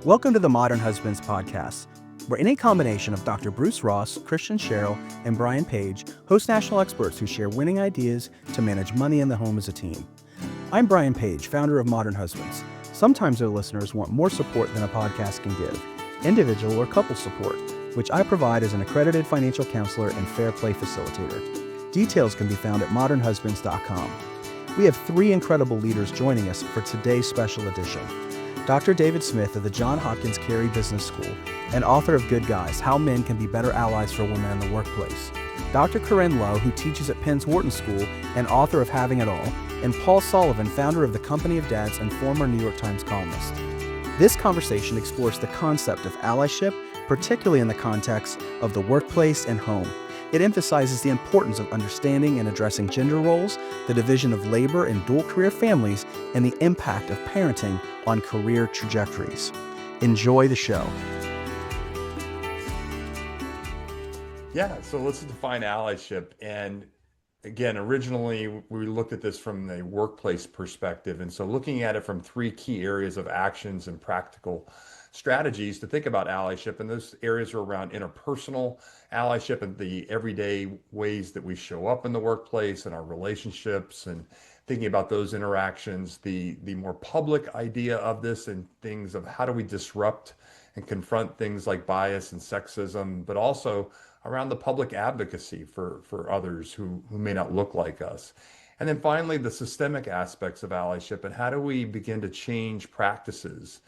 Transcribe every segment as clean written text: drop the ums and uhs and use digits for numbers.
Welcome to the Modern Husbands podcast, where any combination of Dr. Bruce Ross, Christian Sherrill, and Brian Page host national experts who share winning ideas to manage money in the home as a team. I'm Brian Page, founder of Modern Husbands. Sometimes our listeners want more support than a podcast can give, individual or couple support, which I provide as an accredited financial counselor and fair play facilitator. Details can be found at modernhusbands.com. We have three incredible leaders joining us for today's special edition. Dr. David Smith of the John Hopkins Carey Business School and author of Good Guys, How Men Can Be Better Allies for Women in the Workplace. Dr. Corinne Low, who teaches at Penn's Wharton School and author of Having It All. And Paul Sullivan, founder of the Company of Dads and former New York Times columnist. This conversation explores the concept of allyship, particularly in the context of the workplace and home. It emphasizes the importance of understanding and addressing gender roles, the division of labor in dual career families, and the impact of parenting on career trajectories. Enjoy the show. Yeah, so let's define allyship. And again, originally we looked at this from the workplace perspective. And so looking at it from three key areas of actions and practical strategies to think about allyship. And those areas are around interpersonal allyship and the everyday ways that we show up in the workplace and our relationships and thinking about those interactions, the more public idea of this and things of how do we disrupt and confront things like bias and sexism, but also around the public advocacy for others who may not look like us. And then finally, the systemic aspects of allyship and how do we begin to change practices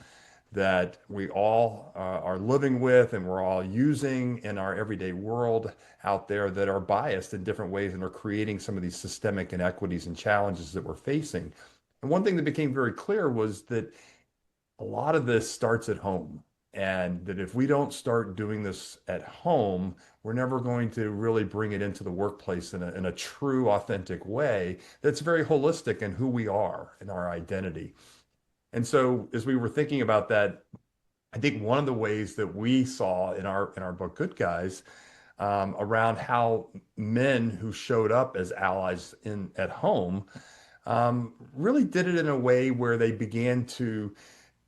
that we all are living with and we're all using in our everyday world out there that are biased in different ways and are creating some of these systemic inequities and challenges that we're facing. And one thing that became very clear was that a lot of this starts at home, and that if we don't start doing this at home, we're never going to really bring it into the workplace in a true, authentic way that's very holistic in who we are and our identity. And so as we were thinking about that, I think one of the ways that we saw in our book, Good Guys, around how men who showed up as allies at home really did it in a way where they began to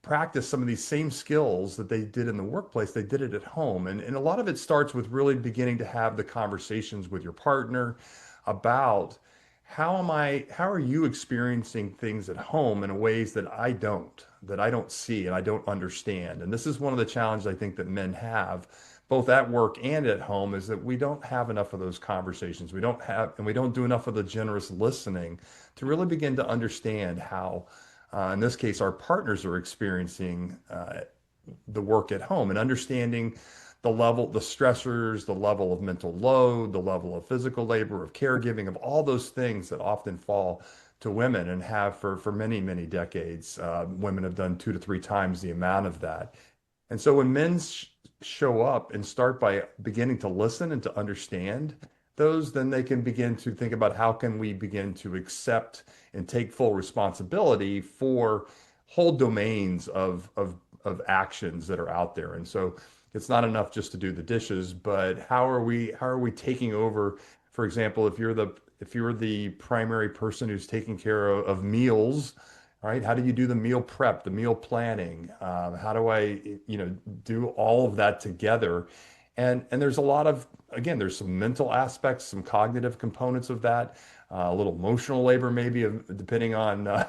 practice some of these same skills that they did in the workplace. They did it at home. And a lot of it starts with really beginning to have the conversations with your partner about how are you experiencing things at home in ways that I don't see and I don't understand. And this is one of the challenges I think that men have both at work and at home is that we don't have enough of those conversations. We don't do enough of the generous listening to really begin to understand how, in this case, our partners are experiencing the work at home and understanding the stressors, the level of mental load, the level of physical labor, of caregiving, of all those things that often fall to women and have for many, many decades. Women have done 2 to 3 times the amount of that. And so when men show up and start by beginning to listen and to understand those, then they can begin to think about how can we begin to accept and take full responsibility for whole domains of actions that are out there. And so it's not enough just to do the dishes, but how are we taking over? For example, if you're the primary person who's taking care of meals, right? How do you do the meal prep, the meal planning? How do I, do all of that together? And there's a lot of, again, there's some mental aspects, some cognitive components of that, a little emotional labor maybe, depending on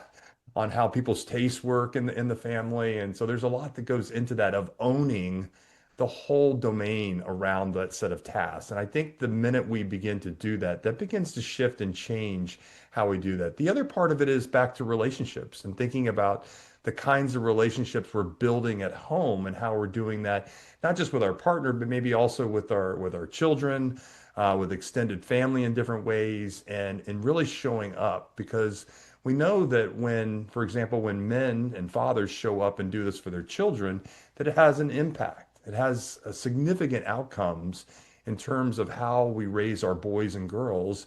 how people's tastes work in the family. And so there's a lot that goes into that of owning the whole domain around that set of tasks. And I think the minute we begin to do that, that begins to shift and change how we do that. The other part of it is back to relationships and thinking about the kinds of relationships we're building at home and how we're doing that, not just with our partner, but maybe also with our children, with extended family in different ways, and really showing up. Because we know that when, for example, when men and fathers show up and do this for their children, that it has an impact. It has significant outcomes in terms of how we raise our boys and girls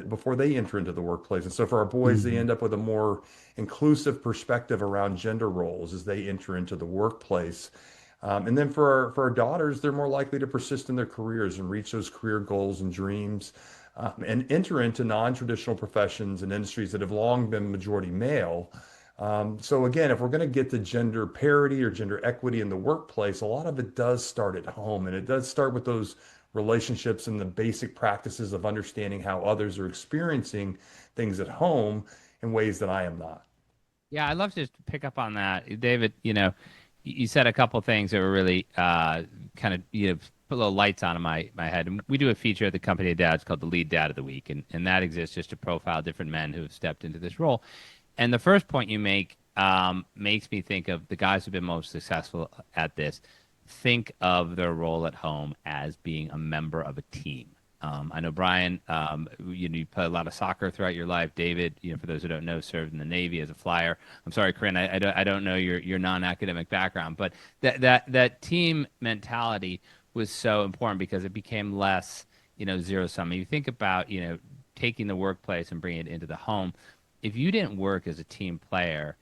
before they enter into the workplace. And so for our boys, they end up with a more inclusive perspective around gender roles as they enter into the workplace. And then for our daughters, they're more likely to persist in their careers and reach those career goals and dreams and enter into non-traditional professions and industries that have long been majority male. So again, if we're going to get to gender parity or gender equity in the workplace, a lot of it does start at home, and it does start with those relationships and the basic practices of understanding how others are experiencing things at home in ways that I am not. Yeah, I'd love to just pick up on that. David, you said a couple things that were really kind of, put little lights on in my head. And we do a feature at the company of dads called the Lead Dad of the Week. And that exists just to profile different men who have stepped into this role. And the first point you make makes me think of the guys who've been most successful at this. Think of their role at home as being a member of a team. I know Brian, you played a lot of soccer throughout your life. David, for those who don't know, served in the Navy as a flyer. I'm sorry, Corinne, I don't know your non-academic background, but that team mentality was so important because it became less, zero sum. You think about, taking the workplace and bringing it into the home. If you didn't work as a team player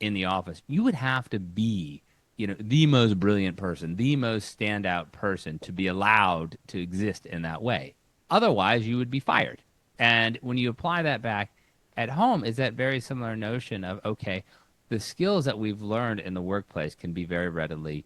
in the office, you would have to be the most brilliant person, the most standout person to be allowed to exist in that way. Otherwise, you would be fired. And when you apply that back at home, is that very similar notion of, okay, the skills that we've learned in the workplace can be very readily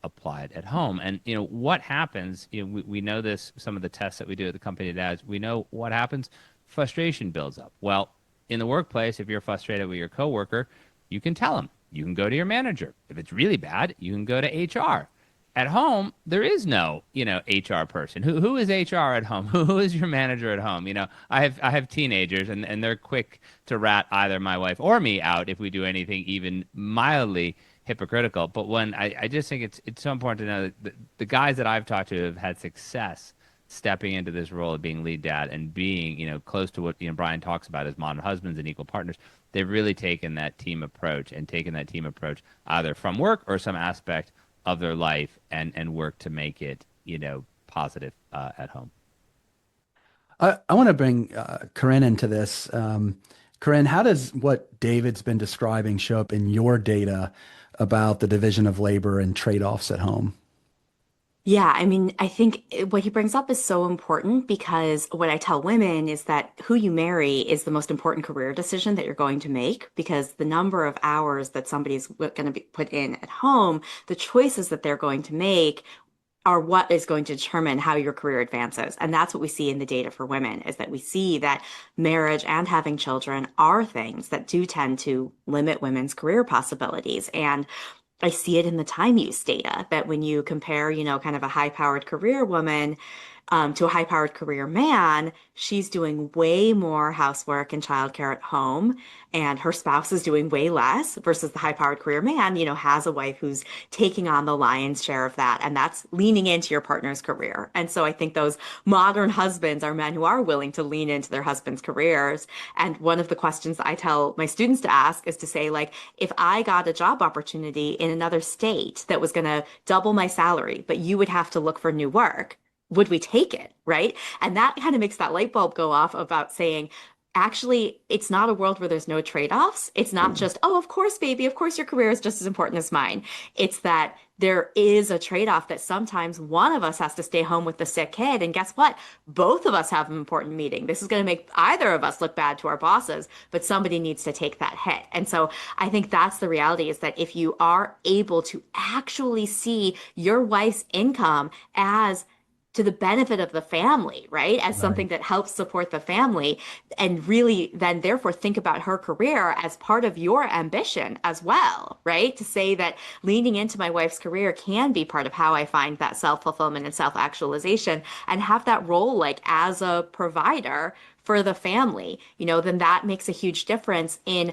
applied at home. And, what happens, we know this, some of the tests that we do at the company dads, we know what happens. Frustration builds up. Well, in the workplace, if you're frustrated with your coworker, you can tell them. You can go to your manager. If it's really bad, you can go to HR. At home, there is no, HR person. Who is HR at home? Who is your manager at home? I have teenagers and they're quick to rat either my wife or me out if we do anything even mildly hypocritical. But when I just think it's so important to know that the guys that I've talked to have had success stepping into this role of being lead dad and being, close to what, Brian talks about as modern husbands and equal partners. They've really taken that team approach either from work or some aspect of their life and work to make it, positive at home. I want to bring Corinne into this. Corinne, how does what David's been describing show up in your data about the division of labor and trade-offs at home? Yeah, I mean, I think what he brings up is so important because what I tell women is that who you marry is the most important career decision that you're going to make because the number of hours that somebody's going to be put in at home, the choices that they're going to make are what is going to determine how your career advances. And that's what we see in the data for women is that we see that marriage and having children are things that do tend to limit women's career possibilities. And I see it in the time use data that when you compare, kind of a high-powered career woman to a high-powered career man, she's doing way more housework and childcare at home, and her spouse is doing way less versus the high-powered career man, has a wife who's taking on the lion's share of that, and that's leaning into your partner's career. And so I think those modern husbands are men who are willing to lean into their husband's careers. And one of the questions that I tell my students to ask is to say, like, if I got a job opportunity in another state that was going to double my salary, but you would have to look for new work, would we take it? Right. And that kind of makes that light bulb go off about saying, actually, it's not a world where there's no trade-offs. It's not just, oh, of course, baby, of course your career is just as important as mine. It's that there is a trade-off that sometimes one of us has to stay home with the sick kid. And guess what? Both of us have an important meeting. This is going to make either of us look bad to our bosses, but somebody needs to take that hit. And so I think that's the reality is that if you are able to actually see your wife's income as to the benefit of the family, right? As something Right. that helps support the family and really then therefore think about her career as part of your ambition as well, right? To say that leaning into my wife's career can be part of how I find that self-fulfillment and self-actualization and have that role like as a provider for the family, then that makes a huge difference in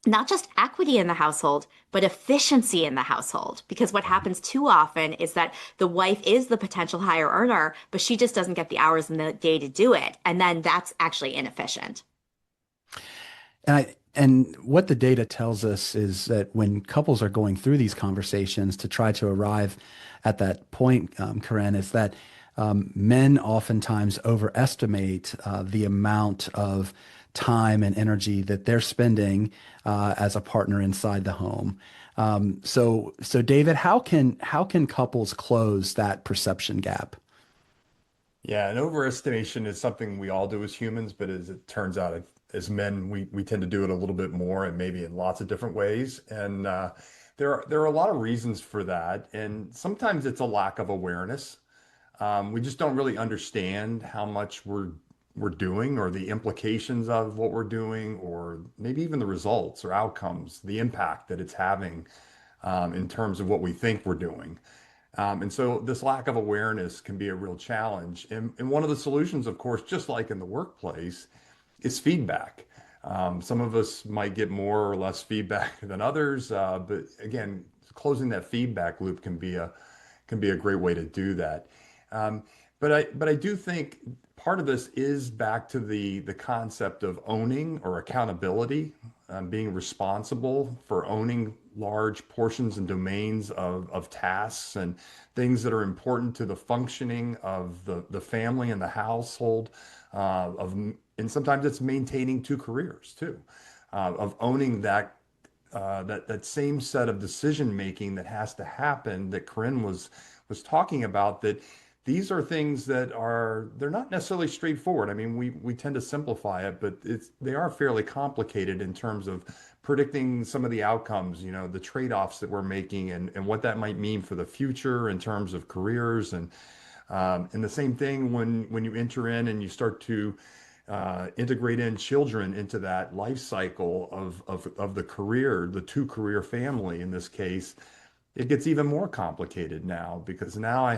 not just equity in the household, but efficiency in the household. Because what happens too often is that the wife is the potential higher earner, but she just doesn't get the hours in the day to do it. And then that's actually inefficient. And what the data tells us is that when couples are going through these conversations to try to arrive at that point, Corinne, is that men oftentimes overestimate the amount of time and energy that they're spending as a partner inside the home. So David, how can couples close that perception gap? Yeah, and overestimation is something we all do as humans, but as it turns out, as men, we tend to do it a little bit more and maybe in lots of different ways. And there are a lot of reasons for that. And sometimes it's a lack of awareness. We just don't really understand how much we're doing or the implications of what we're doing, or maybe even the results or outcomes, the impact that it's having in terms of what we think we're doing. And so this lack of awareness can be a real challenge. And one of the solutions, of course, just like in the workplace, is feedback. Some of us might get more or less feedback than others, but again, closing that feedback loop can be a great way to do that. Um, but I do think part of this is back to the concept of owning or accountability, being responsible for owning large portions and domains of tasks and things that are important to the functioning of the family and the household, and sometimes it's maintaining two careers too, of owning that same set of decision making that has to happen that Corinne was talking about. That these are things that they're not necessarily straightforward. I mean, we tend to simplify it, but they are fairly complicated in terms of predicting some of the outcomes, the trade-offs that we're making, and what that might mean for the future in terms of careers. And the same thing when you enter in and you start to integrate in children into that life cycle of the career, the two career family in this case. It gets even more complicated now, because now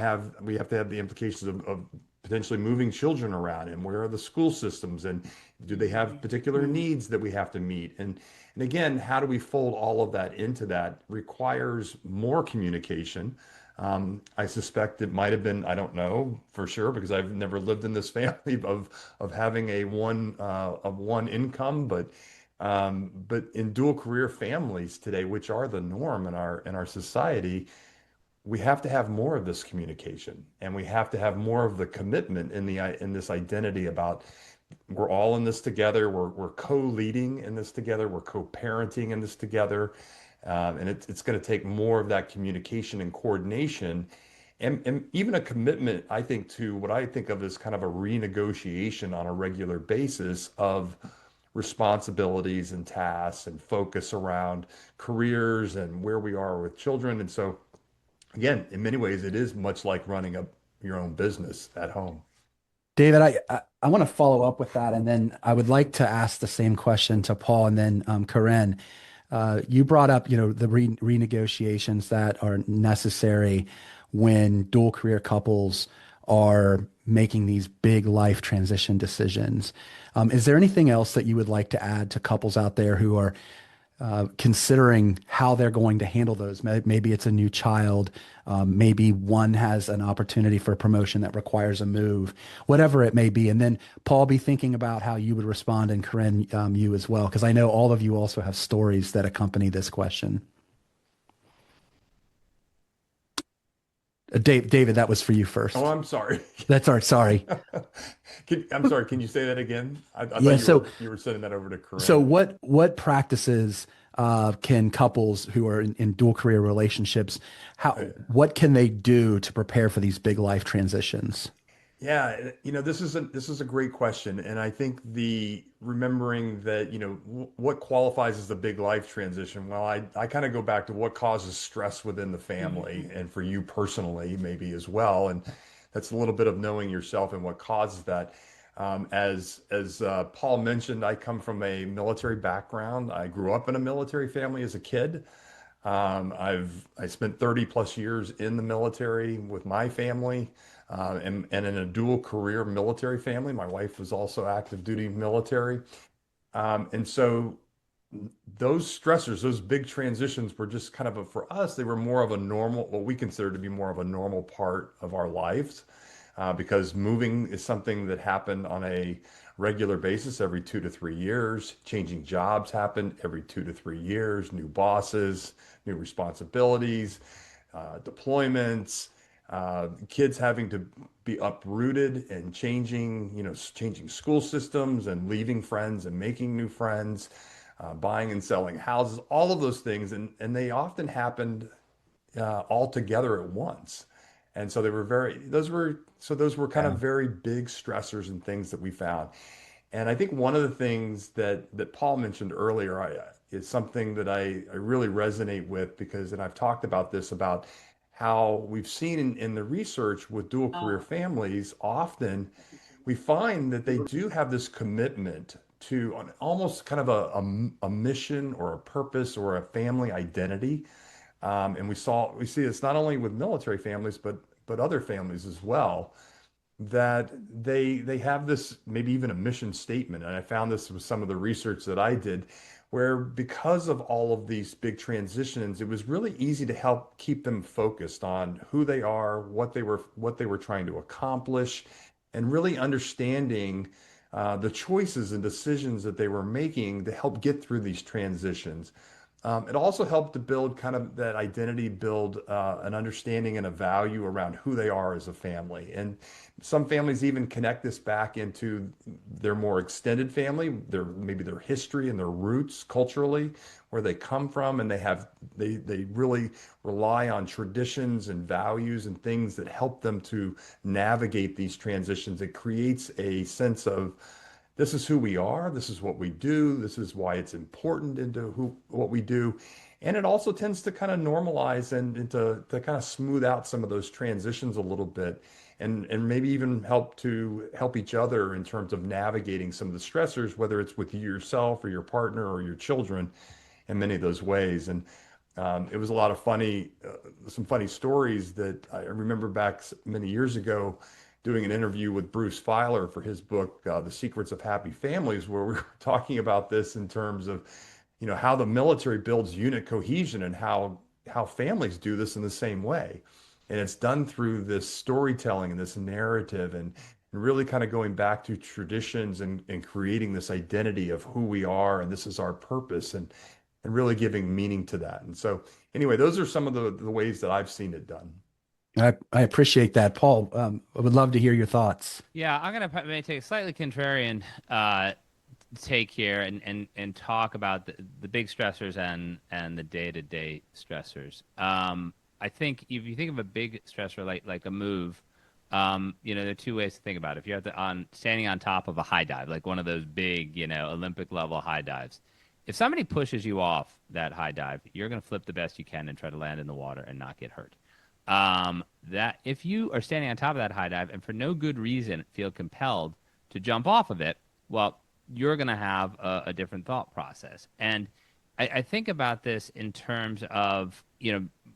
we have to have the implications of potentially moving children around, and where are the school systems, and do they have particular needs that we have to meet? And again, how do we fold all of that into that requires more communication. I suspect it might have been, I don't know for sure because I've never lived in this family of having of one income, but in dual career families today, which are the norm in our society, we have to have more of this communication, and we have to have more of the commitment in this identity about we're all in this together. We're co-leading in this together. We're co-parenting in this together. And it's going to take more of that communication and coordination, and even a commitment, I think, to what I think of as kind of a renegotiation on a regular basis of responsibilities and tasks and focus around careers and where we are with children. And so, again, in many ways, it is much like running your own business at home. David, I want to follow up with that, and then I would like to ask the same question to Paul and then Corinne. You brought up, the renegotiations that are necessary when dual career couples are making these big life transition decisions. Is there anything else that you would like to add to couples out there who are considering how they're going to handle those? Maybe it's a new child. Maybe one has an opportunity for a promotion that requires a move, whatever it may be. And then Paul, be thinking about how you would respond, and Corinne, you as well, because I know all of you also have stories that accompany this question. David, that was for you first. Oh, I'm sorry. That's all right. Sorry. I'm sorry. Can you say that again? I Yeah, thought you were sending that over to Corinne. So what practices can couples who are in dual career relationships, what can they do to prepare for these big life transitions? Yeah, this is a great question, and I think the remembering that, what qualifies as a big life transition. Well, I kind of go back to what causes stress within the family, and for you personally, maybe as well, and that's a little bit of knowing yourself and what causes that. As Paul mentioned, I come from a military background. I grew up in a military family as a kid. I spent 30 plus years in the military with my family, and in a dual career military family. My wife was also active duty military. And so those stressors, those big transitions were just kind of for us, they were more of a normal, what we consider to be more of a normal part of our lives, because moving is something that happened on a regular basis every 2 to 3 years. Changing jobs happened every 2 to 3 years, new bosses, new responsibilities, deployments, kids having to be uprooted and changing school systems and leaving friends and making new friends, buying and selling houses, all of those things. And they often happened all together at once. And so those were kind of very big stressors and things that we found. And I think one of the things that Paul mentioned earlier is something that I really resonate with because, and I've talked about this, about how we've seen in the research with dual career families, often we find that they do have this commitment to almost kind of a mission or a purpose or a family identity. And we see this not only with military families, but other families as well, that they have this maybe even a mission statement. And I found this with some of the research that I did, where because of all of these big transitions, it was really easy to help keep them focused on who they are, what they were trying to accomplish, and really understanding the choices and decisions that they were making to help get through these transitions. It also helped to build kind of that identity, build an understanding and a value around who they are as a family. And some families even connect this back into their more extended family, maybe their history and their roots culturally, where they come from, and they really rely on traditions and values and things that help them to navigate these transitions. It creates a sense of this is who we are, this is what we do, this is why it's important into what we do. And it also tends to kind of normalize and to kind of smooth out some of those transitions a little bit, and maybe even help each other in terms of navigating some of the stressors, whether it's with yourself or your partner or your children in many of those ways. And it was a lot of some funny stories that I remember back many years ago, doing an interview with Bruce Feiler for his book, The Secrets of Happy Families, where we were talking about this in terms of, how the military builds unit cohesion and how families do this in the same way. And it's done through this storytelling and this narrative, and really kind of going back to traditions and creating this identity of who we are, and this is our purpose, and really giving meaning to that. And so anyway, those are some of the ways that I've seen it done. I appreciate that, Paul. I would love to hear your thoughts. Yeah, I'm gonna maybe take a slightly contrarian take here and talk about the big stressors and the day-to-day stressors. I think if you think of a big stressor like a move, there are two ways to think about it. If you're standing on top of a high dive, like one of those big, Olympic level high dives, if somebody pushes you off that high dive, you're going to flip the best you can and try to land in the water and not get hurt. That if you are standing on top of that high dive and for no good reason feel compelled to jump off of it, well, you're going to have a different thought process. And I think about this in terms of,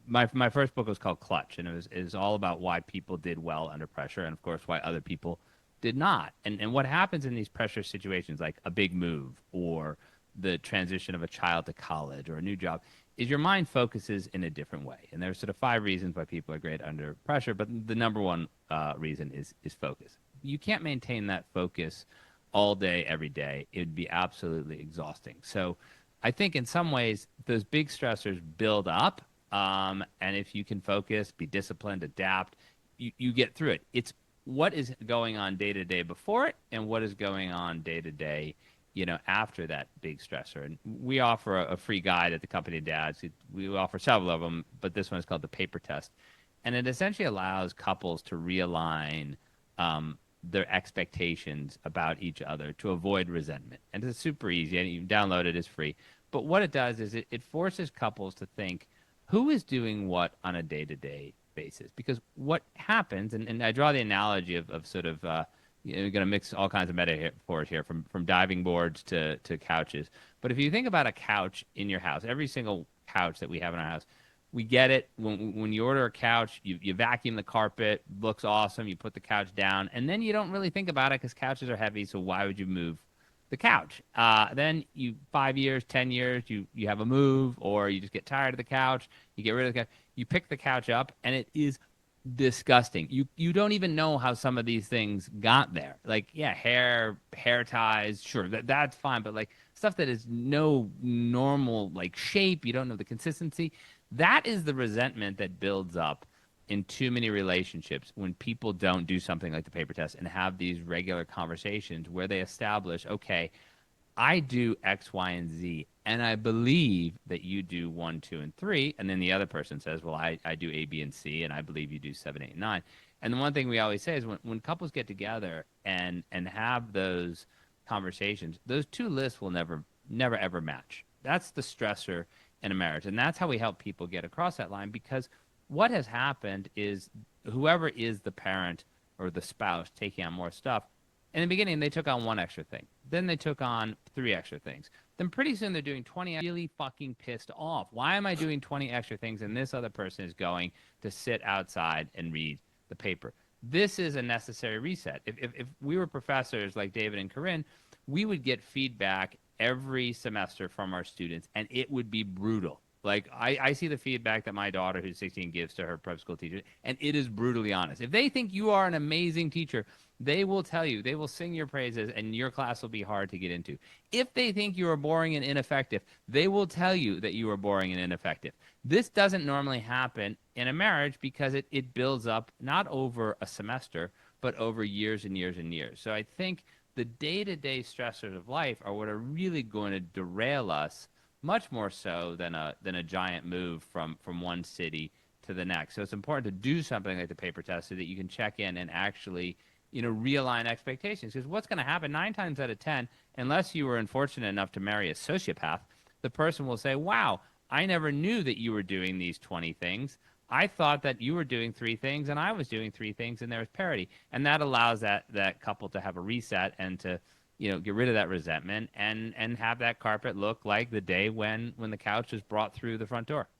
my first book was called Clutch, and it was all about why people did well under pressure, and of course why other people did not. And what happens in these pressure situations, like a big move or the transition of a child to college or a new job, is your mind focuses in a different way. And there's sort of 5 reasons why people are great under pressure, but the number one reason is focus. You can't maintain that focus all day, every day. It would be absolutely exhausting. So I think in some ways, those big stressors build up. And if you can focus, be disciplined, adapt, you get through it. It's what is going on day to day before it and what is going on day to day after that big stressor. And we offer a free guide at the company of dads. We offer several of them, but this one is called the paper test. And it essentially allows couples to realign their expectations about each other to avoid resentment. And it's super easy, and you can download it, it's free. But what it does is it forces couples to think, who is doing what on a day-to-day basis? Because what happens, and I draw the analogy of sort of we're going to mix all kinds of metaphors here, from diving boards to couches. But if you think about a couch in your house, every single couch that we have in our house, we get it. When you order a couch, you vacuum the carpet, looks awesome, you put the couch down, and then you don't really think about it because couches are heavy, so why would you move the couch? Then 5 years, 10 years, you have a move, or you just get tired of the couch, you get rid of the couch, you pick the couch up, and it is disgusting. You don't even know how some of these things got there. Like, yeah, hair ties, sure, that's fine, but like stuff that is no normal like shape, you don't know the consistency. That is the resentment that builds up in too many relationships when people don't do something like the paper test and have these regular conversations where they establish, okay, I do X, Y, and Z, and I believe that you do 1, 2, and 3. And then the other person says, well, I do A, B, and C, and I believe you do 7, 8, and 9. And the one thing we always say is when couples get together and have those conversations, those two lists will never ever match. That's the stressor in a marriage. And that's how we help people get across that line, because what has happened is whoever is the parent or the spouse taking on more stuff, in the beginning, they took on one extra thing. Then they took on 3 extra things. Then pretty soon they're doing 20, really fucking pissed off. Why am I doing 20 extra things and this other person is going to sit outside and read the paper? This is a necessary reset. If we were professors like David and Corinne, we would get feedback every semester from our students, and it would be brutal. Like, I see the feedback that my daughter, who's 16, gives to her prep school teacher, and it is brutally honest. If they think you are an amazing teacher, they will tell you, they will sing your praises, and your class will be hard to get into. If they think you are boring and ineffective, they will tell you that you are boring and ineffective. This doesn't normally happen in a marriage because it builds up not over a semester, but over years and years and years. So I think the day-to-day stressors of life are what are really going to derail us, much more so than a giant move from one city to the next. So it's important to do something like the paper test so that you can check in and actually, realign expectations. Because what's going to happen 9 times out of 10, unless you were unfortunate enough to marry a sociopath, the person will say, wow, I never knew that you were doing these 20 things. I thought that you were doing 3 things and I was doing 3 things, and there was parity. And that allows that couple to have a reset and to get rid of that resentment and have that carpet look like the day when the couch was brought through the front door.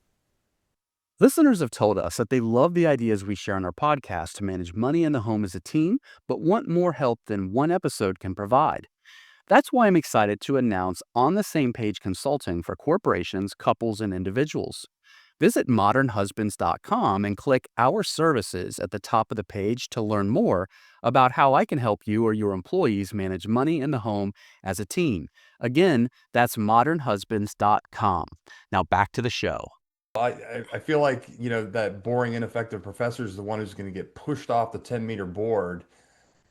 Listeners have told us that they love the ideas we share on our podcast to manage money in the home as a team, but want more help than one episode can provide. That's why I'm excited to announce On the Same Page Consulting for corporations, couples, and individuals. Visit modernhusbands.com and click Our Services at the top of the page to learn more about how I can help you or your employees manage money in the home as a team. Again, that's modernhusbands.com. Now back to the show. I feel like, that boring, ineffective professor is the one who's going to get pushed off the 10-meter board,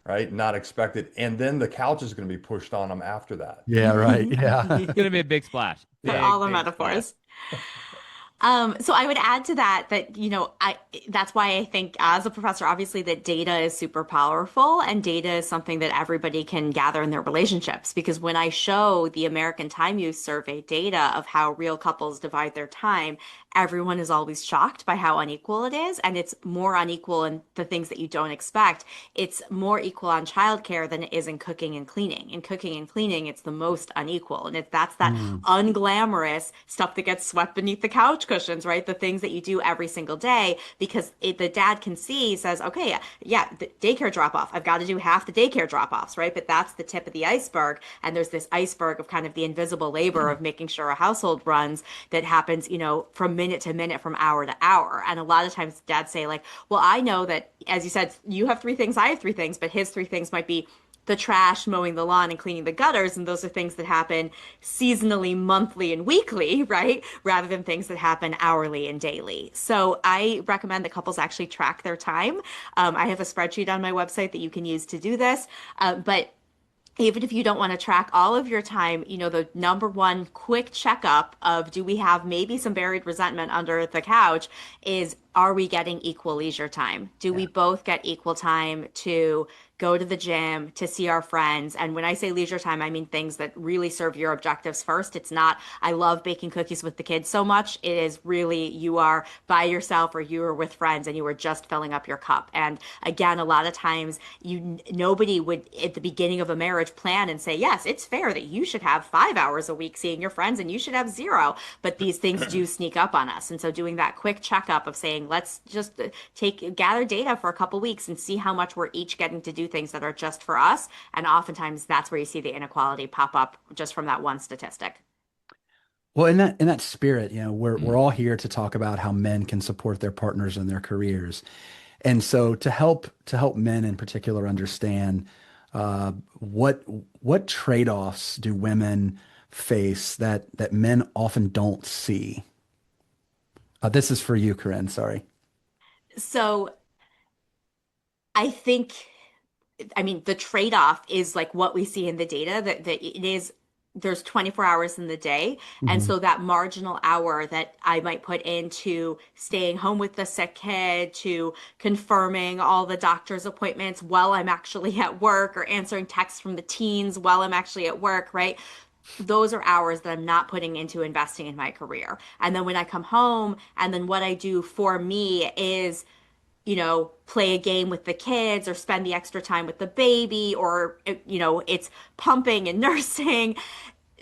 right? Not expected. And then the couch is going to be pushed on them after that. Yeah, right. Yeah. It's going to be a big splash. For all the metaphors. So I would add to that, that's why I think as a professor, obviously that data is super powerful, and data is something that everybody can gather in their relationships. Because when I show the American Time Use Survey data of how real couples divide their time, everyone is always shocked by how unequal it is. And it's more unequal in the things that you don't expect. It's more equal on childcare than it is in cooking and cleaning. In cooking and cleaning, it's the most unequal. And that's that unglamorous stuff that gets swept beneath the couch cushions, right? The things that you do every single day, because the dad can see, says, okay, yeah, the daycare drop off, I've got to do half the daycare drop offs, right? But that's the tip of the iceberg. And there's this iceberg of kind of the invisible labor of making sure a household runs that happens, from minute to minute, from hour to hour. And a lot of times dads say, like, well, I know that, as you said, you have 3 things, I have 3 things, but his 3 things might be the trash, mowing the lawn, and cleaning the gutters. And those are things that happen seasonally, monthly, and weekly, right? Rather than things that happen hourly and daily. So I recommend that couples actually track their time. I have a spreadsheet on my website that you can use to do this. But even if you don't want to track all of your time, the number one quick checkup of, do we have maybe some buried resentment under the couch, is, are we getting equal leisure time? Do we both get equal time to go to the gym, to see our friends? And when I say leisure time, I mean things that really serve your objectives first. It's not, I love baking cookies with the kids so much. It is really, you are by yourself or you are with friends and you are just filling up your cup. And again, a lot of times nobody would at the beginning of a marriage plan and say, yes, it's fair that you should have 5 hours a week seeing your friends and you should have 0. But these things do sneak up on us. And so doing that quick checkup of saying, let's just gather data for a couple weeks and see how much we're each getting to do things that are just for us. And oftentimes that's where you see the inequality pop up just from that one statistic. Well, in that spirit, we're all here to talk about how men can support their partners in their careers. And so to help men in particular understand what trade-offs do women face that men often don't see. This is for you, Corinne. Sorry. So I think, the trade-off is like what we see in the data, that it is there's 24 hours in the day. And Hmm. so that marginal hour that I might put into staying home with the sick kid, to confirming all the doctor's appointments while I'm actually at work, or answering texts from the teens while I'm actually at work, right? Those are hours that I'm not putting into investing in my career. And then when I come home, and then what I do for me is, play a game with the kids or spend the extra time with the baby, or, it's pumping and nursing.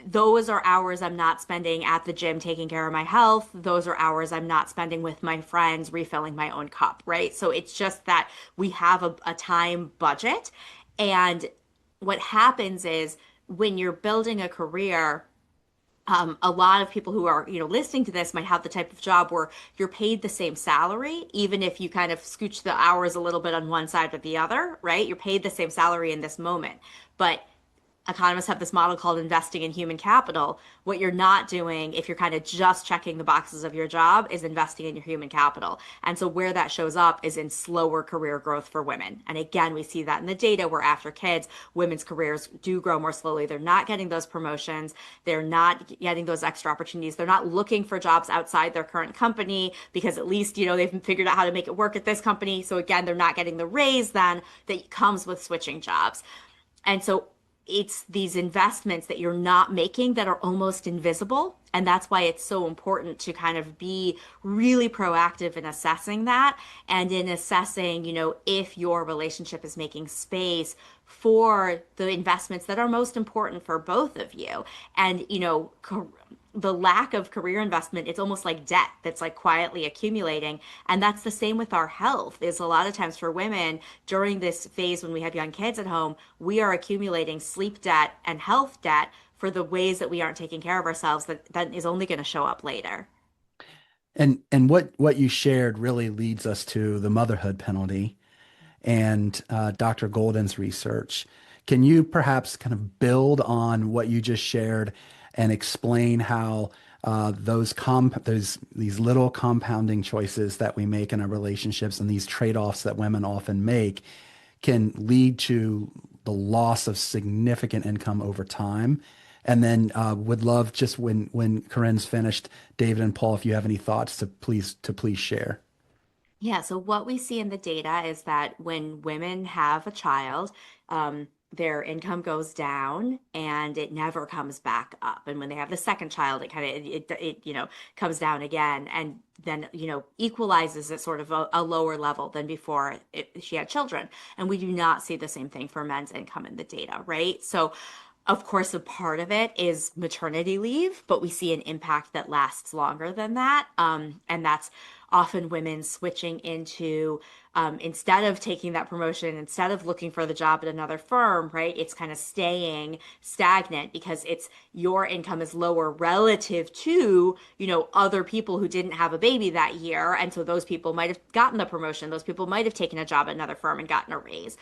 Those are hours I'm not spending at the gym taking care of my health. Those are hours I'm not spending with my friends refilling my own cup, right? So it's just that we have a time budget. And what happens is, when you're building a career, a lot of people who are, listening to this might have the type of job where you're paid the same salary, even if you kind of scooch the hours a little bit on one side or the other, right? You're paid the same salary in this moment. But economists have this model called investing in human capital. What you're not doing, if you're kind of just checking the boxes of your job, is investing in your human capital. And so where that shows up is in slower career growth for women. And again, we see that in the data, where after kids, women's careers do grow more slowly. They're not getting those promotions. They're not getting those extra opportunities. They're not looking for jobs outside their current company, because at least, they've figured out how to make it work at this company. So again, they're not getting the raise then that comes with switching jobs. And so it's these investments that you're not making that are almost invisible. And that's why it's so important to kind of be really proactive in assessing that, and in assessing, if your relationship is making space for the investments that are most important for both of you. And, the lack of career investment, it's almost like debt that's like quietly accumulating. And that's the same with our health. Is a lot of times for women during this phase when we have young kids at home, we are accumulating sleep debt and health debt for the ways that we aren't taking care of ourselves, that is only going to show up later. And what you shared really leads us to the motherhood penalty and Dr. Golden's research. Can you perhaps kind of build on what you just shared and explain how these little compounding choices that we make in our relationships, and these trade-offs that women often make, can lead to the loss of significant income over time? And then would love, just when Corinne's finished, David and Paul, if you have any thoughts, to please share. Yeah, so what we see in the data is that when women have a child, their income goes down and it never comes back up. And when they have the second child, it kind of comes down again, and then equalizes at sort of a lower level than before she had children. And we do not see the same thing for men's income in the data, right? So of course, a part of it is maternity leave, but we see an impact that lasts longer than that. And that's often women switching into, instead of taking that promotion, instead of looking for the job at another firm, right? It's kind of staying stagnant because your income is lower relative to, other people who didn't have a baby that year. And so those people might have gotten the promotion. Those people might have taken a job at another firm and gotten a raise.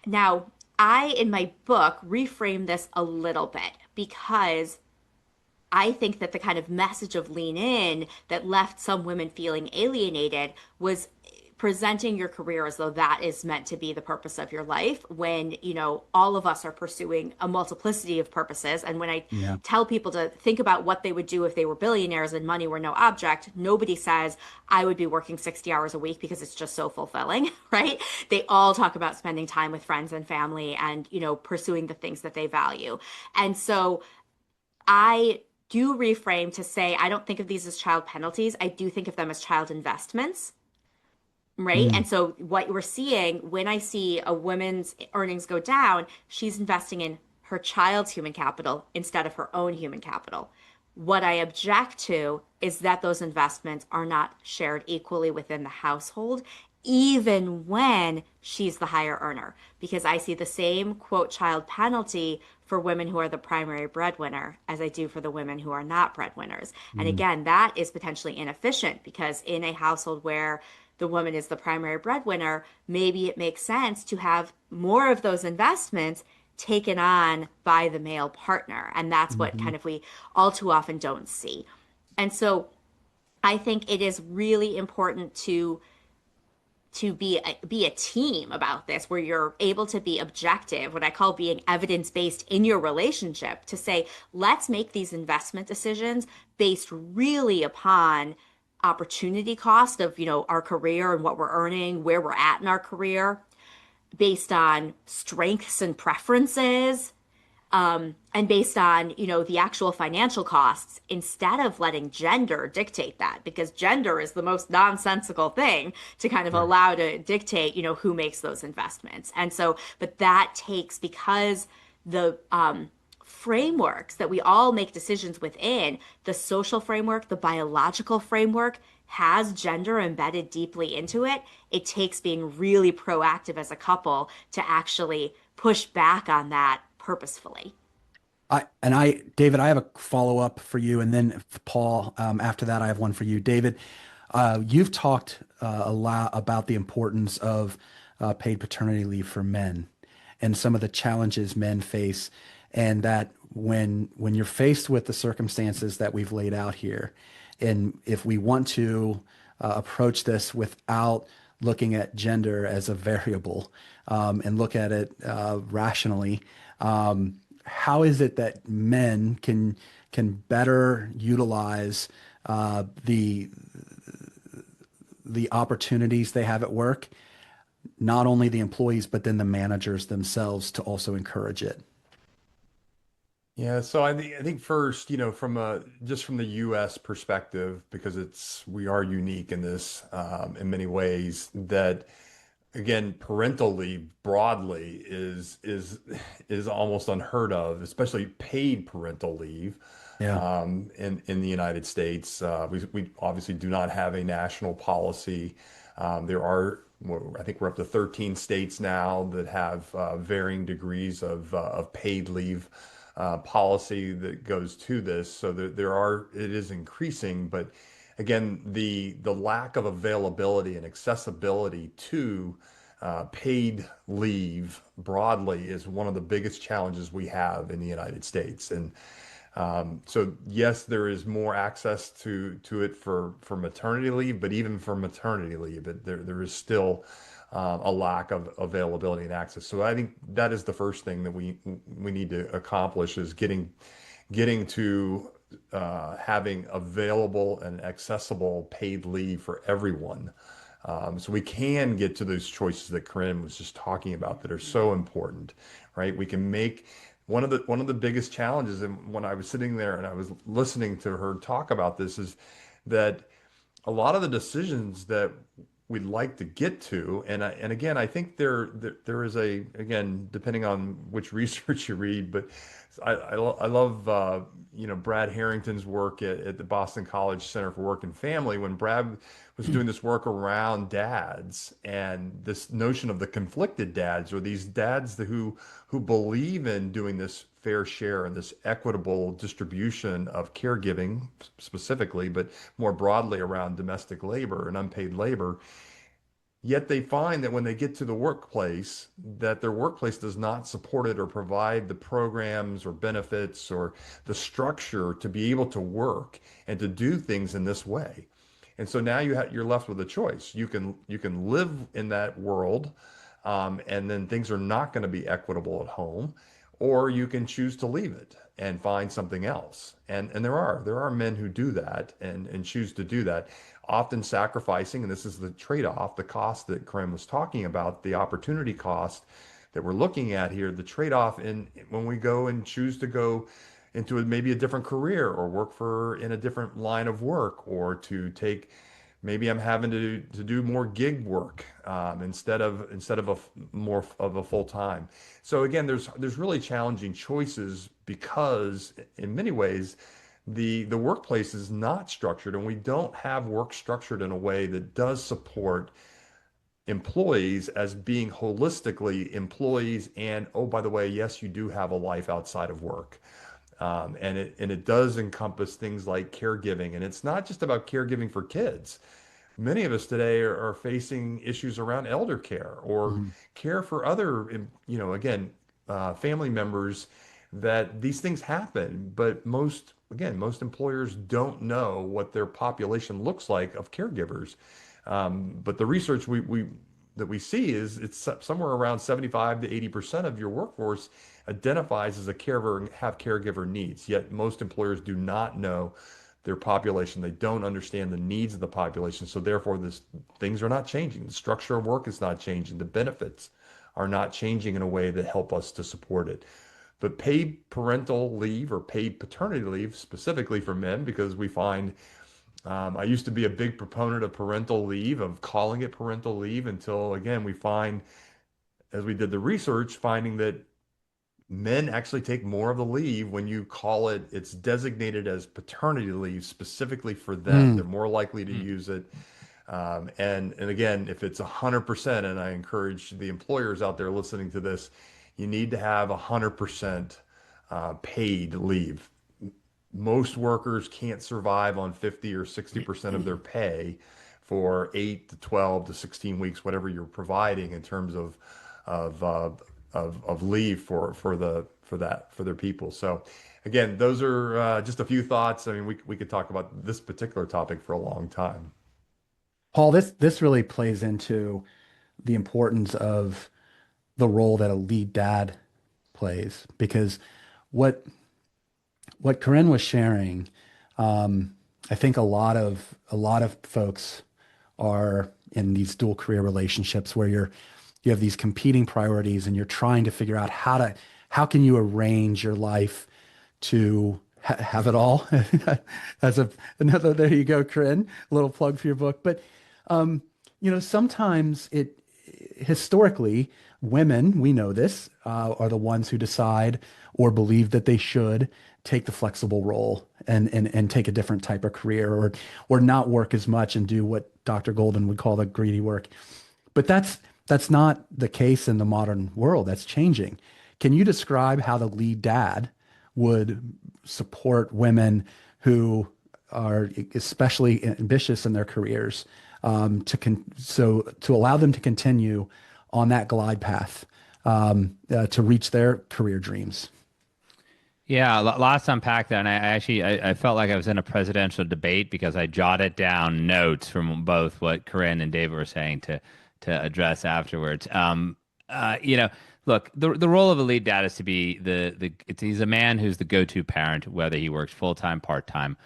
Now, in my book, reframe this a little bit, because I think that the kind of message of lean in that left some women feeling alienated was presenting your career as though that is meant to be the purpose of your life, when all of us are pursuing a multiplicity of purposes. And when I Yeah. tell people to think about what they would do if they were billionaires and money were no object, nobody says I would be working 60 hours a week because it's just so fulfilling, right? They all talk about spending time with friends and family and pursuing the things that they value. And so I do reframe to say I don't think of these as child penalties. I do think of them as child investments. Right. Mm. And so what we're seeing, when I see a woman's earnings go down, she's investing in her child's human capital instead of her own human capital. What I object to is that those investments are not shared equally within the household, even when she's the higher earner, because I see the same, quote, child penalty for women who are the primary breadwinner as I do for the women who are not breadwinners. And Mm. again, that is potentially inefficient, because in a household where the woman is the primary breadwinner, maybe it makes sense to have more of those investments taken on by the male partner. And that's what Mhm. kind of we all too often don't see. And so I think it is really important to to be a team about this, where you're able to be objective, what I call being evidence-based in your relationship, to say, let's make these investment decisions based really upon opportunity cost of, our career and what we're earning, where we're at in our career, based on strengths and preferences, and based on, the actual financial costs, instead of letting gender dictate that, because gender is the most nonsensical thing to kind of allow to dictate, who makes those investments. And so, but that takes, because the frameworks that we all make decisions within, the social framework, the biological framework, has gender embedded deeply into it. It takes being really proactive as a couple to actually push back on that purposefully. David, I have a follow up for you, and then Paul, after that, I have one for you. David, you've talked a lot about the importance of paid paternity leave for men and some of the challenges men face, and that when you're faced with the circumstances that we've laid out here, and if we want to approach this without looking at gender as a variable, and look at it rationally, how is it that men can better utilize the opportunities they have at work, not only the employees, but then the managers themselves, to also encourage it? Yeah, so I think first, just from the U.S. perspective, because we are unique in this in many ways, that again, parental leave broadly is almost unheard of, especially paid parental leave. Yeah. In the United States, we obviously do not have a national policy. There are, I think we're up to 13 states now that have varying degrees of paid leave policy that goes to this. So it is increasing, but again, the lack of availability and accessibility to paid leave broadly is one of the biggest challenges we have in the United States. And so yes, there is more access to it for maternity leave, but even for maternity leave, there is still a lack of availability and access. So I think that is the first thing that we need to accomplish, is getting to having available and accessible paid leave for everyone. So we can get to those choices that Corinne was just talking about that are so important, right? We can make one of the biggest challenges, and when I was sitting there and I was listening to her talk about this, is that a lot of the decisions that we'd like to get to, and again, I think there is again, depending on which research you read, but I love Brad Harrington's work at the Boston College Center for Work and Family, when Brad was doing this work around dads and this notion of the conflicted dads, or these dads who believe in doing this fair share and this equitable distribution of caregiving specifically, but more broadly around domestic labor and unpaid labor. Yet they find that when they get to the workplace, that their workplace does not support it or provide the programs or benefits or the structure to be able to work and to do things in this way. And so now you're left with a choice. You can live in that world, and then things are not going to be equitable at home, or you can choose to leave it and find something else. And there are men who do that and choose to do that, often sacrificing, and this is the trade-off, the cost that Corinne was talking about, the opportunity cost that we're looking at here, the trade-off when we go and choose to go into maybe a different career or work in a different line of work, or to take, maybe I'm having to do more gig work instead of more of a full time. So again, there's really challenging choices, because in many ways the workplace is not structured, and we don't have work structured in a way that does support employees as being holistically employees. And oh, by the way, yes, you do have a life outside of work. And it does encompass things like caregiving, and it's not just about caregiving for kids. Many of us today are facing issues around elder care or care for other, again, family members, that these things happen. But most employers don't know what their population looks like of caregivers. But the research that we see is it's somewhere around 75 to 80% of your workforce identifies as a caregiver and have caregiver needs. Yet most employers do not know their population. They don't understand the needs of the population. So therefore, things are not changing. The structure of work is not changing. The benefits are not changing in a way that help us to support it. But paid parental leave or paid paternity leave, specifically for men, because we find I used to be a big proponent of parental leave, of calling it parental leave, until again, we find, as we did the research, finding that men actually take more of the leave when you call it, it's designated as paternity leave specifically for them. They're more likely to use it. And again, if it's 100%, and I encourage the employers out there listening to this, you need to have 100% paid leave. Most workers can't survive on 50 or 60% of their pay for 8 to 12 to 16 weeks, whatever you're providing in terms of leave for their people. So again, those are just a few thoughts. I mean, we could talk about this particular topic for a long time. Paul, this really plays into the importance of the role that a lead dad plays, because what Corinne was sharing, I think a lot of folks are in these dual career relationships where you have these competing priorities and you're trying to figure out how can you arrange your life to have it all. There you go, Corinne, a little plug for your book. But sometimes historically, women, we know this, are the ones who decide or believe that they should take the flexible role and take a different type of career or not work as much and do what Dr. Golden would call the greedy work. But that's not the case in the modern world. That's changing. Can you describe how the lead dad would support women who are especially ambitious in their careers, to allow them to continue on that glide path to reach their career dreams? Yeah, lots to unpack there. And I felt like I was in a presidential debate because I jotted down notes from both what Corinne and David were saying to address afterwards. Look, the role of a lead dad is to be he's a man who's the go-to parent, whether he works full-time, part-time,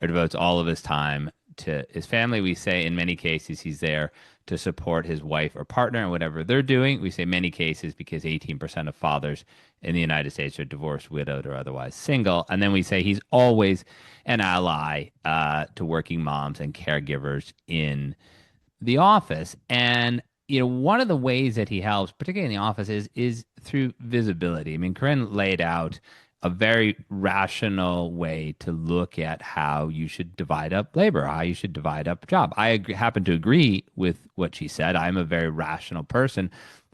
or devotes all of his time to his family. We say in many cases he's there to support his wife or partner and whatever they're doing. We say many cases because 18% of fathers in the United States are divorced, widowed, or otherwise single. And then we say he's always an ally to working moms and caregivers in the office. And one of the ways that he helps, particularly in the office, is through visibility. I mean, Corinne laid out a very rational way to look at how you should divide up labor, how you should divide up a job. I happen to agree with what she said. I'm a very rational person,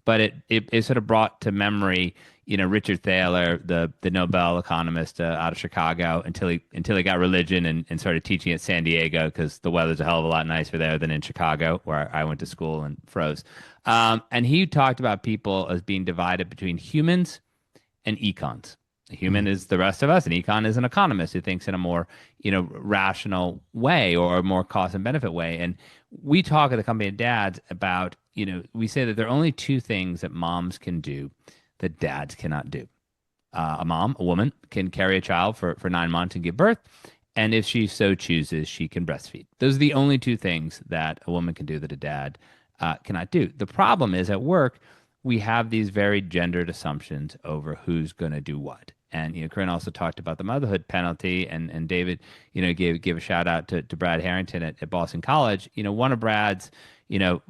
but it sort of brought to memory, Richard Thaler, the Nobel economist out of Chicago, until he got religion and started teaching at San Diego, because the weather's a hell of a lot nicer there than in Chicago, where I went to school and froze. And he talked about people as being divided between humans and econs. A human is the rest of us, and econ is an economist who thinks in a more, rational way or a more cost and benefit way. And we talk at the company of dads about, we say that there are only two things that moms can do that dads cannot do. A woman, can carry a child for 9 months and give birth. And if she so chooses, she can breastfeed. Those are the only two things that a woman can do that a dad cannot do. The problem is at work, we have these very gendered assumptions over who's going to do what. And Corinne also talked about the motherhood penalty, and David, gave a shout out to Brad Harrington at Boston College. One of Brad's,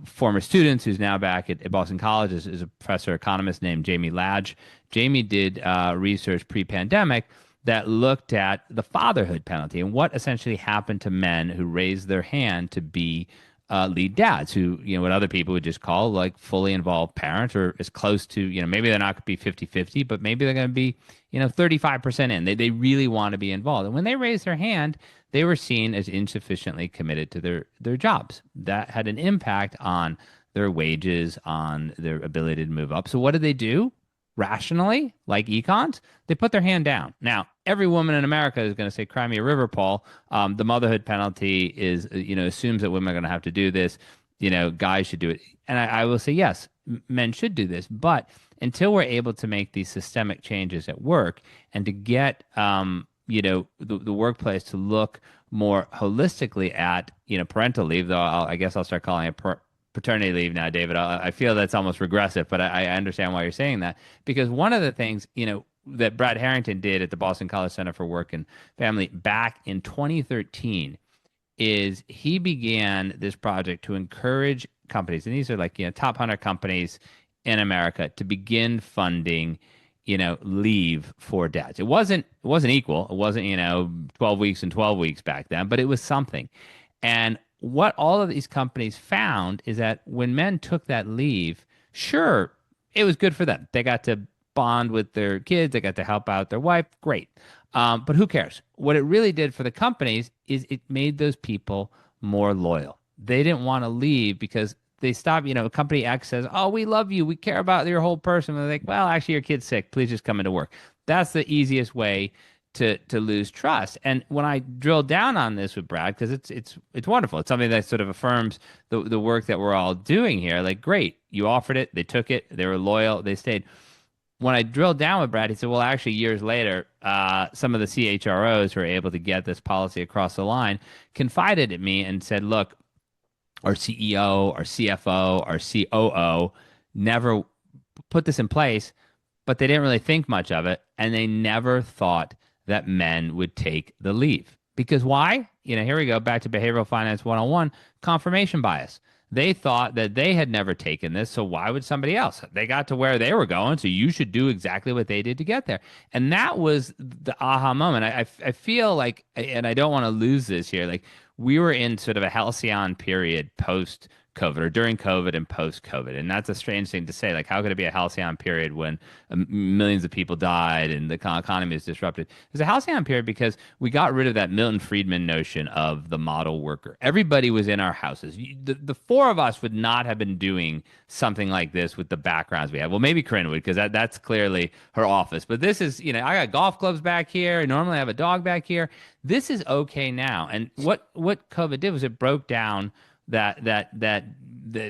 former students who's now back at Boston College is a professor economist named Jamie Ladge. Jamie did research pre-pandemic that looked at the fatherhood penalty and what essentially happened to men who raised their hand to be lead dads, who, what other people would just call like fully involved parents, or as close to, maybe they're not going to be 50-50, but maybe they're going to be, 35% in. They really want to be involved. And when they raised their hand, they were seen as insufficiently committed to their jobs. That had an impact on their wages, on their ability to move up. So what did they do? Rationally, like econs, they put their hand down. Now, every woman in America is going to say, "Cry me a river, Paul." The motherhood penalty is, assumes that women are going to have to do this. guys should do it. And I will say, yes, men should do this. But until we're able to make these systemic changes at work and to get, the workplace to look more holistically at, parental leave, though I guess I'll start calling it paternity leave now, David. I feel that's almost regressive, but I understand why you're saying that. Because one of the things, that Brad Harrington did at the Boston College Center for Work and Family back in 2013 is he began this project to encourage companies, and these are like, top 100 companies in America, to begin funding, leave for dads. It wasn't equal. It wasn't, 12 weeks and 12 weeks back then, but it was something. And what all of these companies found is that when men took that leave, sure, it was good for them. They got to bond with their kids. They got to help out their wife. Great. But who cares? What it really did for the companies is it made those people more loyal. They didn't want to leave because they stopped, company X says, oh, we love you. We care about your whole person. And they're like, well, actually, your kid's sick. Please just come into work. That's the easiest way to lose trust. And when I drill down on this with Brad, because it's wonderful. It's something that sort of affirms the work that we're all doing here. Like, great, you offered it. They took it. They were loyal. They stayed. When I drilled down with Brad, he said, well, actually, years later, some of the CHROs who were able to get this policy across the line confided in me and said, look, our CEO, our CFO, our COO never put this in place, but they didn't really think much of it. And they never thought that men would take the leave. Because why? Here we go, back to Behavioral Finance 101, confirmation bias. They thought that they had never taken this, so why would somebody else? They got to where they were going, so you should do exactly what they did to get there. And that was the aha moment. I feel like, and I don't want to lose this here, like we were in sort of a halcyon period post-COVID or during COVID and post-COVID. And that's a strange thing to say. Like, how could it be a halcyon period when millions of people died and the economy is disrupted? It's a halcyon period because we got rid of that Milton Friedman notion of the model worker. Everybody was in our houses. The four of us would not have been doing something like this with the backgrounds we have. Well, maybe Corinne would, because that's clearly her office. But this is, I got golf clubs back here. Normally I have a dog back here. This is okay now. And what COVID did was it broke down that